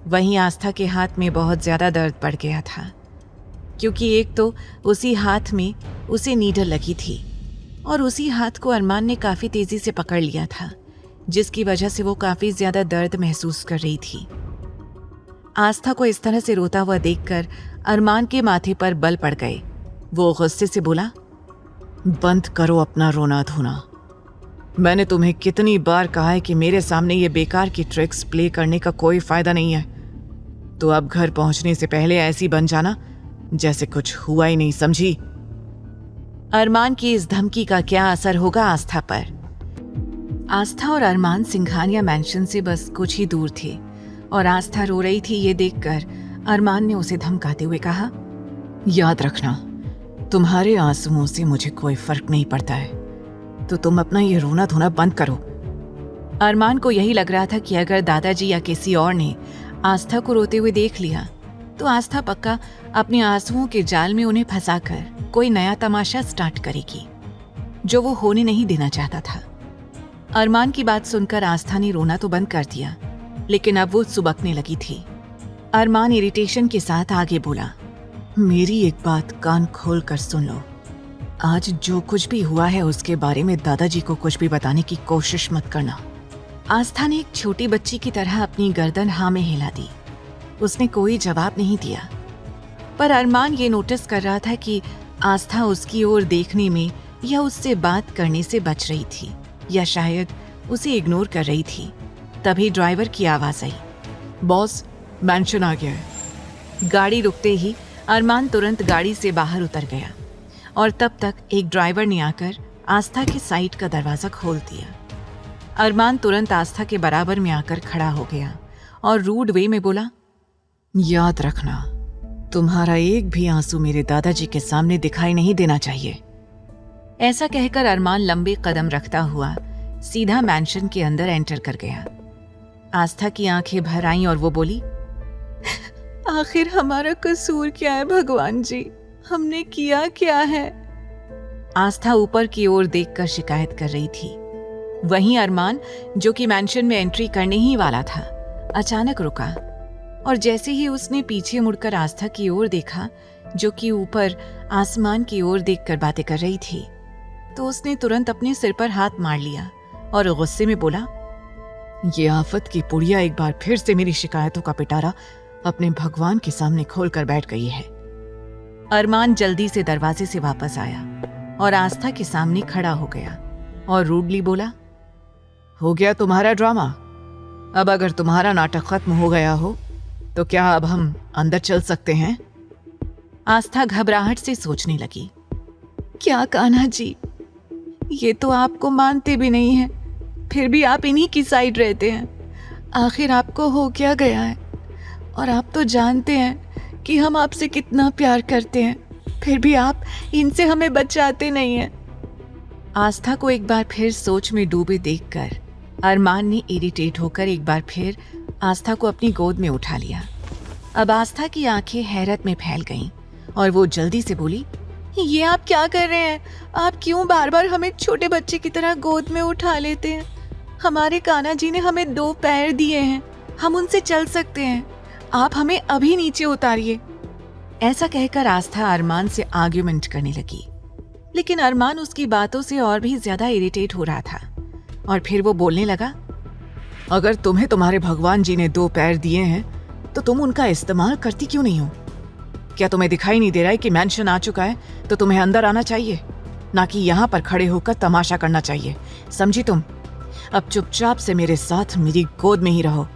वहीं आस्था के हाथ में बहुत ज़्यादा दर्द पड़ गया था, क्योंकि एक तो उसी हाथ में उसे नीडल लगी थी और उसी हाथ को अरमान ने काफ़ी तेज़ी से पकड़ लिया था, जिसकी वजह से वो काफ़ी ज़्यादा दर्द महसूस कर रही थी। आस्था को इस तरह से रोता हुआ देखकर अरमान के माथे पर बल पड़ गए। वो गुस्से से बोला, बंद करो अपना रोना धोना। मैंने तुम्हें कितनी बार कहा है कि मेरे सामने ये बेकार की ट्रिक्स प्ले करने का कोई फायदा नहीं है। तो अब घर पहुंचने से पहले ऐसी बन जाना जैसे कुछ हुआ ही नहीं, समझी? अरमान की इस धमकी का क्या असर होगा आस्था पर? आस्था और अरमान सिंघानिया मैंशन से बस कुछ ही दूर थे और आस्था रो रही थी। ये देखकर अरमान ने उसे धमकाते हुए कहा, याद रखना, तुम्हारे आंसुओं से मुझे कोई फर्क नहीं पड़ता है, तो तुम अपना ये रोना धोना बंद करो। अरमान को यही लग रहा था कि अगर दादाजी या किसी और ने आस्था को रोते हुए देख लिया तो आस्था पक्का अपने आंसुओं के जाल में उन्हें फंसाकर कोई नया तमाशा स्टार्ट करेगी, जो वो होने नहीं देना चाहता था। अरमान की बात सुनकर आस्था ने रोना तो बंद कर दिया, लेकिन अब वो सुबकने लगी थी। अरमान इरिटेशन के साथ आगे बोला, मेरी एक बात कान खोल कर सुन लो। आज जो कुछ भी हुआ है उसके बारे में दादाजी को कुछ भी बताने की कोशिश मत करना। आस्था ने एक छोटी बच्ची की तरह अपनी गर्दन हाँ में हिला दी। उसने कोई जवाब नहीं दिया, पर अरमान ये नोटिस कर रहा था कि आस्था उसकी ओर देखने में या उससे बात करने से बच रही थी, या शायद उसे इग्नोर कर रही थी। तभी ड्राइवर की आवाज आई, बॉस, मैंशन आ गया है। गाड़ी रुकते ही अरमान तुरंत गाड़ी से बाहर उतर गया और तब तक एक ड्राइवर ने आकर आस्था के साइड का दरवाज़ा खोल दिया। अरमान तुरंत आस्था के बराबर में आकर खड़ा हो गया और रूड वे में बोला, याद रखना, तुम्हारा एक भी आंसू मेरे दादाजी के सामने दिखाई नहीं देना चाहिए। ऐसा कहकर अरमान लंबे कदम रखता हुआ सीधा मैंशन के अंदर एंटर कर गया। आस्था की आंखें भर आईं और वो बोली, आखिर हमारा कसूर क्या है भगवान जी, हमने किया क्या है? आस्था ऊपर की ओर देखकर शिकायत कर रही थी। वहीं अरमान, जो कि मैंशन में एंट्री करने ही वाला था, अचानक रुका और जैसे ही उसने पीछे मुड़कर आस्था की ओर देखा, जो कि ऊपर आसमान की ओर देखकर बातें कर रही थी, तो उसने तुरंत अपने सिर पर हाथ मार लिया और गुस्से में बोला, ये आफत की पुड़िया एक बार फिर से मेरी शिकायतों का पिटारा अपने भगवान के सामने खोल कर बैठ गई है। अरमान जल्दी से दरवाजे से वापस आया और आस्था के सामने खड़ा हो गया और रूडली बोला, हो गया तुम्हारा ड्रामा? अब अगर तुम्हारा नाटक खत्म हो गया हो तो क्या अब हम अंदर चल सकते हैं? आस्था घबराहट से सोचने लगी, क्या कान्हा जी, ये तो आपको मानते भी नहीं है, फिर भी आप इन्हीं की साइड रहते हैं। आखिर आपको हो क्या गया है? और आप तो जानते हैं कि हम आपसे कितना प्यार करते हैं, फिर भी आप इनसे हमें बचाते नहीं हैं। आस्था को एक बार फिर सोच में डूबे देखकर अरमान ने इरिटेट होकर एक बार फिर आस्था को अपनी गोद में उठा लिया। अब आस्था की आंखें हैरत में फैल गईं और वो जल्दी से बोली, ये आप क्या कर रहे हैं? आप क्यों बार बार हमें छोटे बच्चे की तरह गोद में उठा लेते हैं? हमारे कान्हा जी ने हमें 2 पैर दिए हैं, हम उनसे चल सकते हैं, आप हमें अभी नीचे उतारिए। ऐसा कहकर आस्था अरमान से आर्ग्यूमेंट करने लगी, लेकिन अरमान उसकी बातों से और भी ज्यादा इरिटेट हो रहा था और फिर वो बोलने लगा, अगर तुम्हें तुम्हारे भगवान जी ने 2 पैर दिए हैं तो तुम उनका इस्तेमाल करती क्यों नहीं हो? क्या तुम्हें दिखाई नहीं दे रहा है कि मैंशन आ चुका है तो तुम्हें अंदर आना चाहिए, ना कि यहाँ पर खड़े होकर तमाशा करना चाहिए, समझी तुम? अब चुपचाप से मेरे साथ मेरी गोद में ही रहो।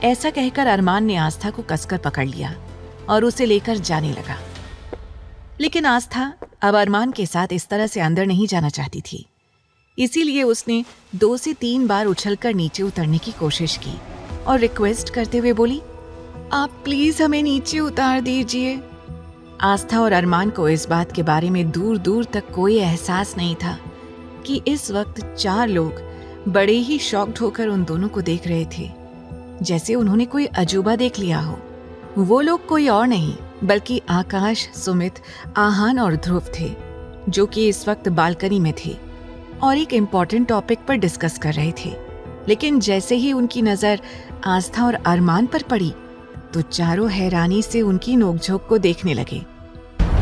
ऐसा कहकर अरमान ने आस्था को कसकर पकड़ लिया और उसे लेकर जाने लगा। लेकिन आस्था अब अरमान के साथ इस तरह से अंदर नहीं जाना चाहती थी, इसीलिए उसने 2 से 3 बार उछलकर नीचे उतरने की कोशिश की और रिक्वेस्ट करते हुए बोली, आप प्लीज हमें नीचे उतार दीजिए। आस्था और अरमान को इस बात के बारे में दूर दूर तक कोई एहसास नहीं था कि इस वक्त 4 लोग बड़े ही शॉक्ड होकर उन दोनों को देख रहे थे, जैसे उन्होंने कोई अजूबा देख लिया हो। वो लोग कोई और नहीं बल्कि आकाश, सुमित, आहान और ध्रुव थे, जो कि इस वक्त बालकनी में थे और एक इम्पॉर्टेंट टॉपिक पर डिस्कस कर रहे थे। लेकिन जैसे ही उनकी नजर आस्था और अरमान पर पड़ी तो चारों हैरानी से उनकी नोकझोंक को देखने लगे।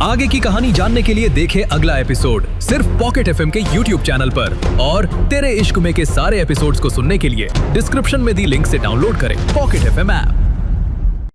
आगे की कहानी जानने के लिए देखें अगला एपिसोड सिर्फ पॉकेट एफएम के यूट्यूब चैनल पर। और तेरे इश्क में के सारे एपिसोड्स को सुनने के लिए डिस्क्रिप्शन में दी लिंक से डाउनलोड करें पॉकेट एफएम ऐप।